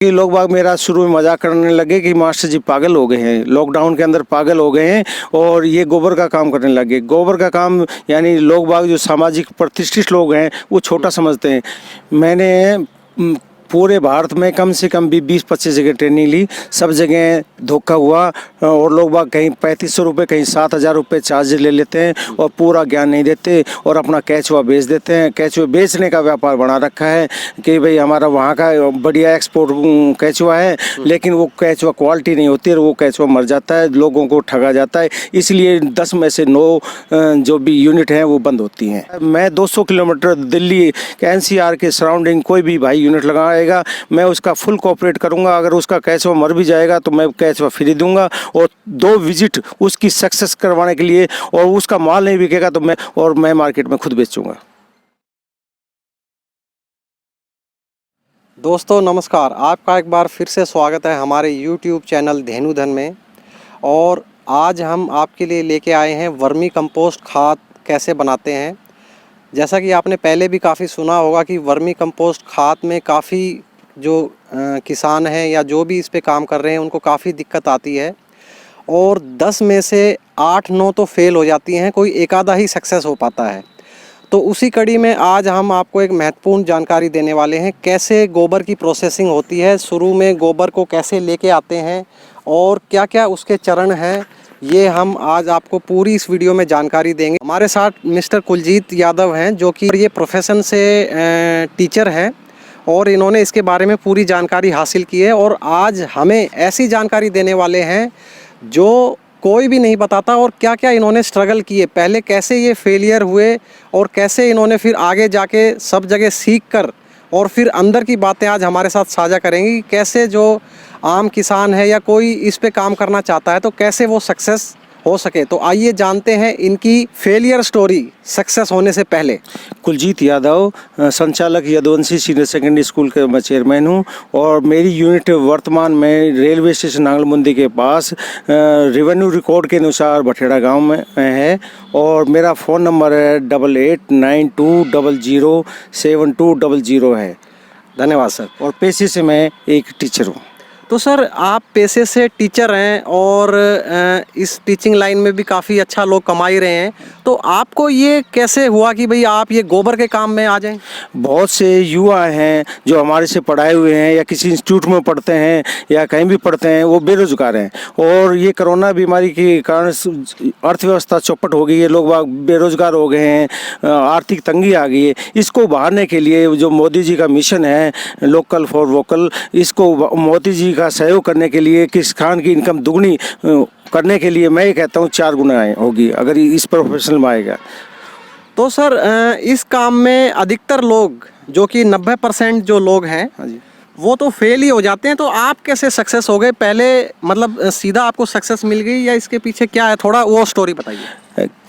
कि लोग बाग मेरा शुरू में मजाक करने लगे कि मास्टर जी पागल हो गए हैं, लॉकडाउन के अंदर पागल हो गए हैं और ये गोबर का काम करने लगे। गोबर का काम यानी लोग बाग जो सामाजिक प्रतिष्ठित लोग हैं वो छोटा समझते हैं। मैंने पूरे भारत में कम से कम भी 20-25 जगह ट्रेनिंग ली, सब जगह धोखा हुआ और लोग बाग कहीं 3500 रुपये कहीं 7000 रुपये चार्ज ले लेते हैं और पूरा ज्ञान नहीं देते और अपना कैचुआ बेच देते हैं। कैचुआ बेचने का व्यापार बना रखा है कि भाई हमारा वहाँ का बढ़िया एक्सपोर्ट कैचुआ है, लेकिन वो कैचुआ क्वालिटी नहीं होती और वो कैचुआ मर जाता है, लोगों को ठगा जाता है। इसलिए 10 में से 9 जो भी यूनिट हैं वो बंद होती हैं। मैं 200 किलोमीटर दिल्ली NCR के सराउंडिंग कोई भी भाई यूनिट लगाएगा मैं उसका फुल कोऑपरेट करूंगा। अगर उसका कैचुआ मर भी जाएगा तो मैं कैचुआ फ्री दूंगा और 2 विजिट उसकी सक्सेस करवाने के लिए, और उसका माल नहीं बिकेगा तो मैं मार्केट में खुद बेचूंगा। दोस्तों नमस्कार, आपका एक बार फिर से स्वागत है हमारे YouTube चैनल धेनुधन में। और आज हम आपके लिए लेके आए हैं वर्मी कंपोस्ट खाद कैसे बनाते हैं। जैसा कि आपने पहले भी काफ़ी सुना होगा कि वर्मी कंपोस्ट खाद में काफ़ी जो किसान हैं या जो भी इस पे काम कर रहे हैं उनको काफ़ी दिक्कत आती है और 10 में से 8-9 तो फेल हो जाती हैं, कोई एक आधा ही सक्सेस हो पाता है। तो उसी कड़ी में आज हम आपको एक महत्वपूर्ण जानकारी देने वाले हैं, कैसे गोबर की प्रोसेसिंग होती है, शुरू में गोबर को कैसे लेके आते हैं और क्या क्या उसके चरण हैं, ये हम आज आपको पूरी इस वीडियो में जानकारी देंगे। हमारे साथ मिस्टर कुलजीत यादव हैं जो कि ये प्रोफेशन से टीचर हैं और इन्होंने इसके बारे में पूरी जानकारी हासिल की है और आज हमें ऐसी जानकारी देने वाले हैं जो कोई भी नहीं बताता और क्या क्या इन्होंने स्ट्रगल किए, पहले कैसे ये फेलियर हुए और कैसे इन्होंने फिर आगे जाके सब जगह सीख कर और फिर अंदर की बातें आज हमारे साथ साझा करेंगे कि कैसे जो आम किसान है या कोई इस पे काम करना चाहता है तो कैसे वो सक्सेस हो सके। तो आइए जानते हैं इनकी फेलियर स्टोरी सक्सेस होने से पहले। कुलजीत यादव, संचालक यदुवंशी सीनियर सेकेंडरी स्कूल के मैं चेयरमैन हूँ और मेरी यूनिट वर्तमान में रेलवे स्टेशन नांगलमुंदी के पास रेवेन्यू रिकॉर्ड के अनुसार बठेड़ा गांव में है और मेरा फ़ोन नंबर है 8892007200 है। धन्यवाद सर। और पेशे से मैं एक टीचर हूँ। तो सर आप पेशे से टीचर हैं और इस टीचिंग लाइन में भी काफ़ी अच्छा लोग कमा ही रहे हैं, तो आपको ये कैसे हुआ कि भाई आप ये गोबर के काम में आ जाएं? बहुत से युवा हैं जो हमारे से पढ़ाए हुए हैं या किसी इंस्टीट्यूट में पढ़ते हैं या कहीं भी पढ़ते हैं, वो बेरोजगार हैं और ये कोरोना बीमारी के कारण अर्थव्यवस्था चौपट हो गई है, लोग बेरोजगार हो गए हैं, आर्थिक तंगी आ गई है। इसको उभारने के लिए जो मोदी जी का मिशन है लोकल फॉर वोकल, इसको मोदी जी का सहयोग करने के लिए किसान की इनकम दुगनी करने के लिए मैं ये कहता हूँ 4 गुना होगी अगर इस प्रोफेशनल में आएगा। तो सर इस काम में अधिकतर लोग जो कि 90% जो लोग हैं वो तो फेल ही हो जाते हैं, तो आप कैसे सक्सेस हो गए? पहले मतलब सीधा आपको सक्सेस मिल गई या इसके पीछे क्या है, थोड़ा वो स्टोरी बताइए।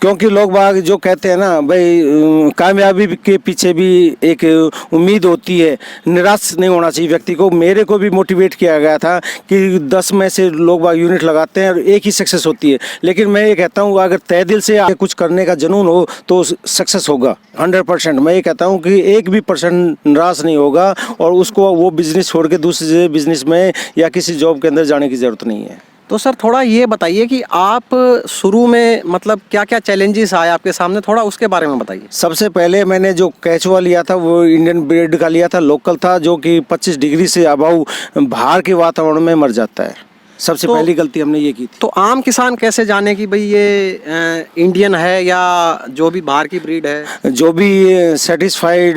क्योंकि लोग बाग जो कहते हैं ना भाई कामयाबी के पीछे भी एक उम्मीद होती है, निराश नहीं होना चाहिए व्यक्ति को। मेरे को भी मोटिवेट किया गया था कि 10 में से लोग बाग यूनिट लगाते हैं और एक ही सक्सेस होती है, लेकिन मैं ये कहता हूँ अगर तय दिल से कुछ करने का जुनून हो तो सक्सेस होगा 100%। मैं ये कहता हूँ कि 1% निराश नहीं होगा और उसको वो बिजनेस छोड़ के दूसरे बिजनेस में या किसी जॉब के अंदर जाने की ज़रूरत नहीं है। तो सर थोड़ा ये बताइए कि आप शुरू में मतलब क्या क्या चैलेंजेस आए आपके सामने, थोड़ा उसके बारे में बताइए। सबसे पहले मैंने जो कैचुआ लिया था वो इंडियन ब्रीड का लिया था, लोकल था, जो कि 25 डिग्री से अबव बाहर के वातावरण में मर जाता है। सबसे पहली गलती हमने ये की थी। तो आम किसान कैसे जाने कि भाई ये इंडियन है या जो भी बाहर की ब्रीड है? जो भी सेटिस्फाइड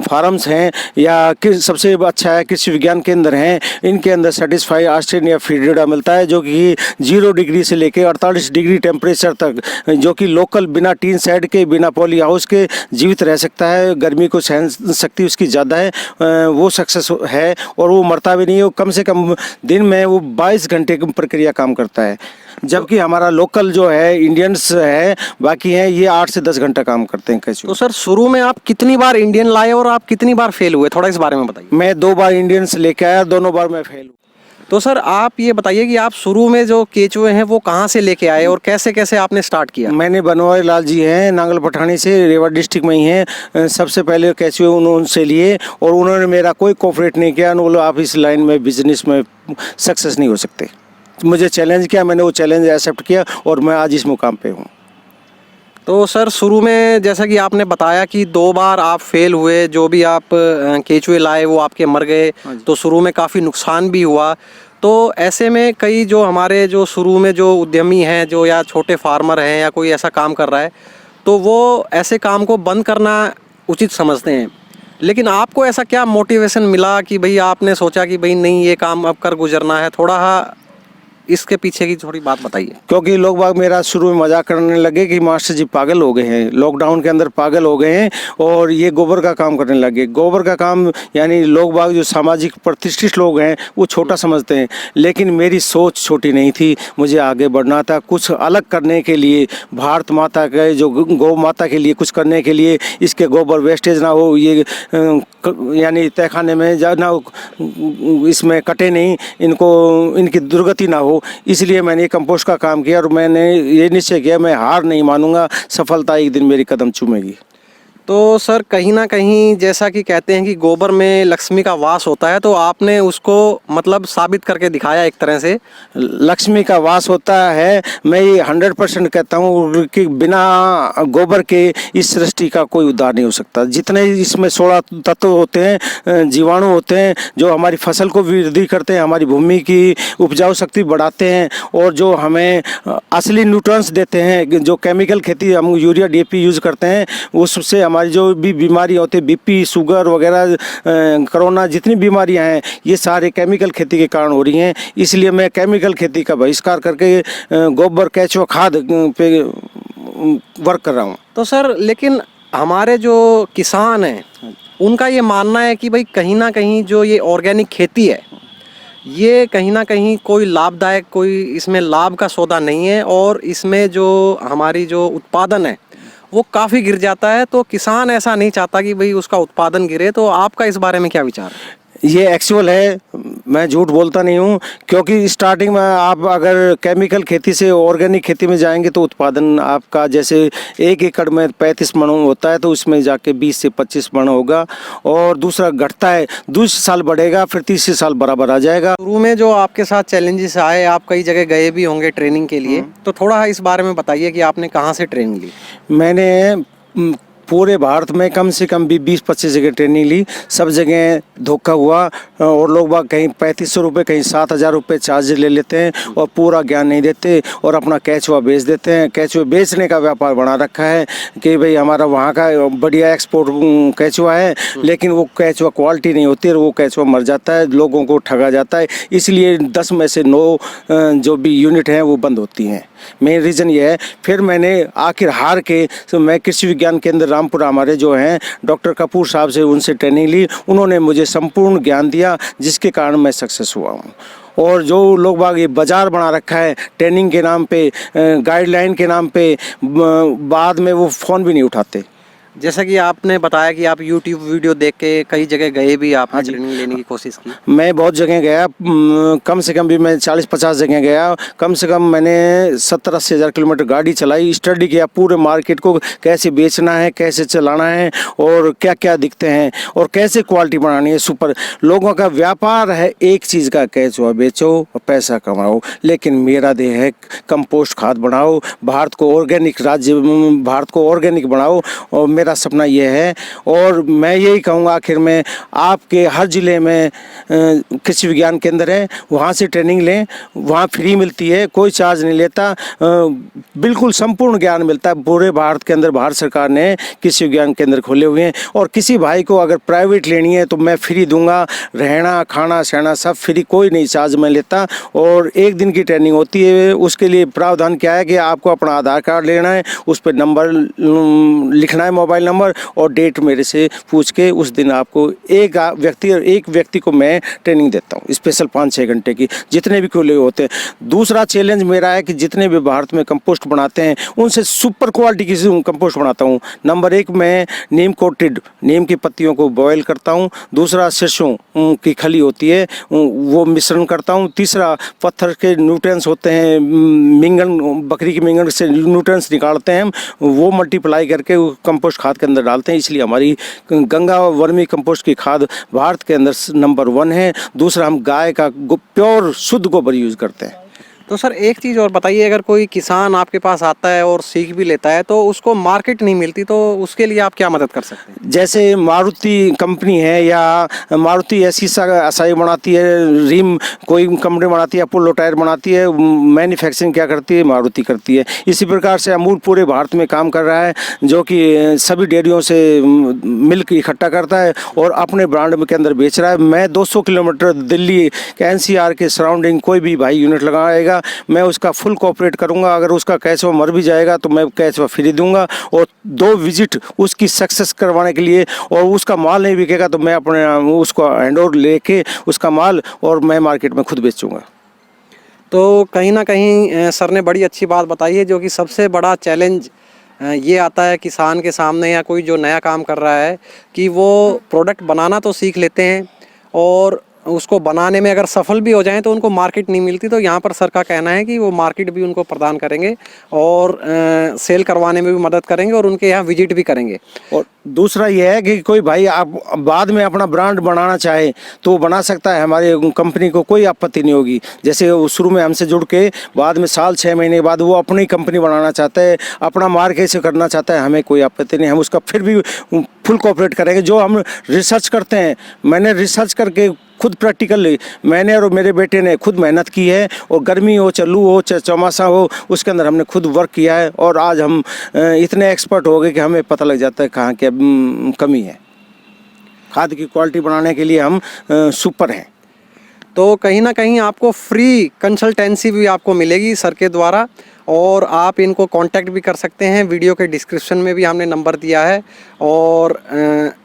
फार्म्स हैं या सबसे अच्छा है कृषि विज्ञान केंद्र हैं, इनके अंदर सेटिस्फाइड ऑस्ट्रेलिया फीडेड मिलता है जो कि 0 डिग्री से लेकर 48 डिग्री टेम्परेचर तक, जो कि लोकल बिना टीन शेड के बिना पॉली हाउस के जीवित रह सकता है। गर्मी को सहन शक्ति उसकी ज़्यादा है, वो सक्सेस है और वो मरता भी नहीं है। कम से कम दिन में वो 22 घंटे की प्रक्रिया काम करता है, जबकि हमारा लोकल जो है इंडियंस है बाकी हैं ये 8 से 10 घंटा काम करते हैं कैसे। तो सर शुरू में आप कितनी बार इंडियन लाए और आप कितनी बार फेल हुए, थोड़ा इस बारे में बताइए। मैं 2 बार इंडियंस लेके आया, दोनों बार मैं फेल हुआ। तो सर आप ये बताइए कि आप शुरू में जो केचुए हैं वो कहाँ से लेके आए और कैसे कैसे आपने स्टार्ट किया? मैंने बनवारी लाल जी हैं नांगल पठानी से, रेवा डिस्ट्रिक्ट में ही हैं। सबसे पहले कैसे उनसे लिए और उन्होंने मेरा कोई कोऑपरेट नहीं किया। बोलो आप इस लाइन में बिजनेस में सक्सेस नहीं हो सकते। मुझे चैलेंज किया, मैंने वो चैलेंज एक्सेप्ट किया और मैं आज इस मुकाम पे हूँ। तो सर शुरू में जैसा कि आपने बताया कि 2 बार आप फेल हुए, जो भी आप केचुए लाए वो आपके मर गए, तो शुरू में काफ़ी नुकसान भी हुआ। तो ऐसे में कई जो हमारे जो शुरू में जो उद्यमी हैं, जो या छोटे फार्मर हैं या कोई ऐसा काम कर रहा है, तो वो ऐसे काम को बंद करना उचित समझते हैं। लेकिन आपको ऐसा क्या मोटिवेशन मिला कि भाई आपने सोचा कि भाई नहीं ये काम अब कर गुजरना है? थोड़ा इसके पीछे की थोड़ी बात बताइए। क्योंकि लोग बाग मेरा शुरू में मजाक करने लगे कि मास्टर जी पागल हो गए हैं, लॉकडाउन के अंदर पागल हो गए हैं और ये गोबर का काम करने लगे। गोबर का काम यानी लोग बाग जो सामाजिक प्रतिष्ठित लोग हैं वो छोटा समझते हैं, लेकिन मेरी सोच छोटी नहीं थी। मुझे आगे बढ़ना था, कुछ अलग करने के लिए, भारत माता के जो गौ माता के लिए कुछ करने के लिए। इसके गोबर वेस्टेज ना हो, ये यानी तहखाने में ना हो, इसमें कटे नहीं, इनको इनकी दुर्गति ना हो। इसलिए मैंने कंपोस्ट का काम किया और मैंने ये निश्चय किया मैं हार नहीं मानूंगा, सफलता एक दिन मेरी कदम चूमेगी। तो सर कहीं ना कहीं जैसा कि कहते हैं कि गोबर में लक्ष्मी का वास होता है, तो आपने उसको मतलब साबित करके दिखाया एक तरह से। लक्ष्मी का वास होता है, मैं ये 100% कहता हूँ कि बिना गोबर के इस सृष्टि का कोई उद्धार नहीं हो सकता। जितने इसमें 16 तत्व होते हैं, जीवाणु होते हैं, जो हमारी फसल को वृद्धि करते हैं, हमारी भूमि की उपजाऊ शक्ति बढ़ाते हैं और जो हमें असली न्यूट्रिएंट्स देते हैं। जो केमिकल खेती हम यूरिया DAP यूज़ करते हैं, उससे हमारी जो भी बीमारी होती है, BP, शुगर वगैरह, कोरोना, जितनी बीमारियां हैं ये सारे केमिकल खेती के कारण हो रही हैं। इसलिए मैं केमिकल खेती का बहिष्कार करके गोबर केचुआ खाद पे वर्क कर रहा हूँ। तो सर लेकिन हमारे जो किसान हैं उनका ये मानना है कि भाई कहीं ना कहीं जो ये ऑर्गेनिक खेती है ये कहीं ना कहीं कोई लाभदायक, कोई इसमें लाभ का सौदा नहीं है और इसमें जो हमारी जो उत्पादन है वो काफ़ी गिर जाता है। तो किसान ऐसा नहीं चाहता कि भाई उसका उत्पादन गिरे। तो आपका इस बारे में क्या विचार है? ये एक्चुअल है, मैं झूठ बोलता नहीं हूँ। क्योंकि स्टार्टिंग में आप अगर केमिकल खेती से ऑर्गेनिक खेती में जाएंगे तो उत्पादन आपका जैसे 1 एकड़ में 35 मन होता है तो उसमें जाके 20 से 25 मन होगा और दूसरा घटता है, दूसरे साल बढ़ेगा, फिर तीसरे साल बराबर आ जाएगा। शुरू में जो आपके साथ चैलेंजेस आए, आप कई जगह गए भी होंगे ट्रेनिंग के लिए, तो थोड़ा इस बारे में बताइए कि आपने कहाँ से ट्रेनिंग ली? मैंने पूरे भारत में कम से कम भी 20-25 जगह ट्रेनिंग ली। सब जगह धोखा हुआ और लोग बाग कहीं 3500 रुपये, कहीं 7000 रुपये चार्ज ले लेते हैं और पूरा ज्ञान नहीं देते और अपना केचुआ बेच देते हैं। केचुआ बेचने का व्यापार बना रखा है कि भाई हमारा वहाँ का बढ़िया एक्सपोर्ट केचुआ है, लेकिन वो केचुआ क्वालिटी नहीं होती और वो केचुआ मर जाता है, लोगों को ठगा जाता है। इसलिए 10 में से 9 जो भी यूनिट हैं वो बंद होती हैं। मेन रीज़न ये है। फिर मैंने आखिर हार के मैं कृषि विज्ञान केंद्र रामपुरा हमारे जो हैं डॉक्टर कपूर साहब से उनसे ट्रेनिंग ली। उन्होंने मुझे संपूर्ण ज्ञान दिया जिसके कारण मैं सक्सेस हुआ हूँ। और जो लोग बाग ये बाज़ार बना रखा है ट्रेनिंग के नाम पे, गाइडलाइन के नाम पे, बाद में वो फ़ोन भी नहीं उठाते। जैसा कि आपने बताया कि आप YouTube वीडियो देख के कई जगह गए भी, आपने ट्रेनिंग लेने की कोशिश की। मैं बहुत जगह गया, कम से कम भी मैं 40-50 जगह गया। कम से कम मैंने 70-80 हज़ार किलोमीटर गाड़ी चलाई, स्टडी किया पूरे मार्केट को, कैसे बेचना है, कैसे चलाना है और क्या क्या दिखते हैं और कैसे क्वालिटी बनानी है सुपर। लोगों का व्यापार है एक चीज़ का, केचुआ बेचो और पैसा कमाओ, लेकिन मेरा देह है कंपोस्ट खाद बनाओ, भारत को ऑर्गेनिक राज्य, भारत को ऑर्गेनिक बनाओ और मेरा सपना ये है। और मैं यही कहूँगा आखिर में, आपके हर ज़िले में कृषि विज्ञान केंद्र है, वहाँ से ट्रेनिंग लें, वहाँ फ्री मिलती है, कोई चार्ज नहीं लेता, बिल्कुल संपूर्ण ज्ञान मिलता है। पूरे भारत के अंदर भारत सरकार ने कृषि विज्ञान केंद्र खोले हुए हैं और किसी भाई को अगर प्राइवेट लेनी है तो मैं फ्री दूंगा, रहना खाना सहना सब फ्री, कोई नहीं चार्ज मैं लेता। और 1 दिन की ट्रेनिंग होती है। उसके लिए प्रावधान क्या है कि आपको अपना आधार कार्ड लेना है, उस पर नंबर लिखना है मोबाइल मोबाइल नंबर और डेट मेरे से पूछ के उस दिन आपको एक व्यक्ति को मैं ट्रेनिंग देता हूँ, स्पेशल 5-6 घंटे की, जितने भी खुले होते हैं। दूसरा चैलेंज मेरा है कि जितने भी भारत में कंपोस्ट बनाते हैं उनसे सुपर क्वालिटी की कंपोस्ट बनाता हूँ। नंबर 1 मैं नीम कोटेड नीम की पत्तियों को बॉयल करता हूँ। दूसरा सरसों की खली होती है वो मिश्रण करता हूँ। तीसरा पत्थर के न्यूट्रिएंट्स होते हैं, मिंगन, बकरी की मिंगन से न्यूट्रिएंट्स निकालते हैं हम, वो मल्टीप्लाई करके कंपोस्ट खाद के अंदर डालते हैं। इसलिए हमारी गंगा वर्मी कंपोस्ट की खाद भारत के अंदर नंबर 1 है। दूसरा हम गाय का प्योर शुद्ध गोबर यूज़ करते हैं। तो सर एक चीज़ और बताइए, अगर कोई किसान आपके पास आता है और सीख भी लेता है तो उसको मार्केट नहीं मिलती, तो उसके लिए आप क्या मदद कर सकते हैं? जैसे मारुति कंपनी है या मारुति ऐसी असाई बनाती है, रिम कोई कंपनी बनाती है, अपोलो टायर बनाती है, मैन्युफैक्चरिंग क्या करती है? मारुति करती है। इसी प्रकार से अमूल पूरे भारत में काम कर रहा है, जो कि सभी डेयरियों से मिल्क इकट्ठा करता है और अपने ब्रांड के अंदर बेच रहा है। मैं 200 किलोमीटर दिल्ली के NCR के सराउंडिंग कोई भी भाई यूनिट लगाएगा, मैं उसका फुल कोऑपरेट करूंगा। अगर उसका कैश वो मर भी जाएगा तो मैं कैश वो फ्री दूंगा, और 2 विजिट उसकी सक्सेस करवाने के लिए, और उसका माल नहीं बिकेगा तो मैं अपने उसको हैंडओवर लेके उसका माल और मैं मार्केट में खुद बेचूंगा। तो कहीं ना कहीं सर ने बड़ी अच्छी बात बताई है, जो कि सबसे बड़ा चैलेंज ये आता है किसान के सामने या कोई जो नया काम कर रहा है कि वो प्रोडक्ट बनाना तो सीख लेते हैं और उसको बनाने में अगर सफल भी हो जाएं तो उनको मार्केट नहीं मिलती। तो यहाँ पर सर का कहना है कि वो मार्केट भी उनको प्रदान करेंगे और सेल करवाने में भी मदद करेंगे और उनके यहाँ विजिट भी करेंगे। और दूसरा ये है कि कोई भाई आप बाद में अपना ब्रांड बनाना चाहे तो वो बना सकता है, हमारी कंपनी को कोई आपत्ति नहीं होगी। जैसे वो शुरू में हमसे जुड़ के बाद में साल 6 महीने के बाद वो अपनी कंपनी बनाना चाहता है, अपना मार्केट से करना चाहता है, हमें कोई आपत्ति नहीं, हम उसका फिर भी फुल कोऑपरेट करेंगे। जो हम रिसर्च करते हैं, मैंने रिसर्च करके खुद प्रैक्टिकल मैंने और मेरे बेटे ने खुद मेहनत की है, और गर्मी हो, चालू हो, चौमासा हो, उसके अंदर हमने खुद वर्क किया है, और आज हम इतने एक्सपर्ट हो गए कि हमें पता लग जाता है कहाँ क्या कमी है। खाद की क्वालिटी बनाने के लिए हम सुपर हैं। तो कहीं ना कहीं आपको फ्री कंसल्टेंसी भी आपको मिलेगी सर के द्वारा, और आप इनको कांटेक्ट भी कर सकते हैं। वीडियो के डिस्क्रिप्शन में भी हमने नंबर दिया है। और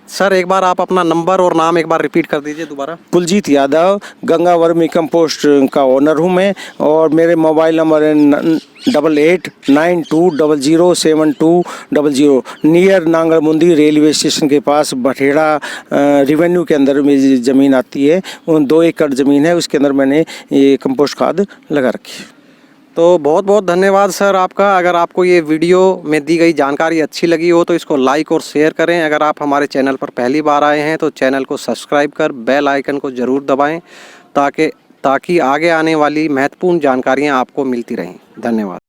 सर एक बार आप अपना नंबर और नाम एक बार रिपीट कर दीजिए दोबारा। कुलजीत यादव, गंगा वर्मी कंपोस्ट का ओनर हूँ मैं, और मेरे मोबाइल नंबर है 8892007200, नियर नांगल मुंदी रेलवे स्टेशन के पास बठेड़ा रिवेन्यू के अंदर मेरी ज़मीन आती है। 2 एकड़ ज़मीन है, उसके अंदर मैंने ये कंपोस्ट खाद लगा रखी है। तो बहुत बहुत धन्यवाद सर आपका। अगर आपको ये वीडियो में दी गई जानकारी अच्छी लगी हो तो इसको लाइक और शेयर करें। अगर आप हमारे चैनल पर पहली बार आए हैं तो चैनल को सब्सक्राइब कर बेल आइकन को ज़रूर दबाएं, ताकि आगे आने वाली महत्वपूर्ण जानकारियां आपको मिलती रहें। धन्यवाद।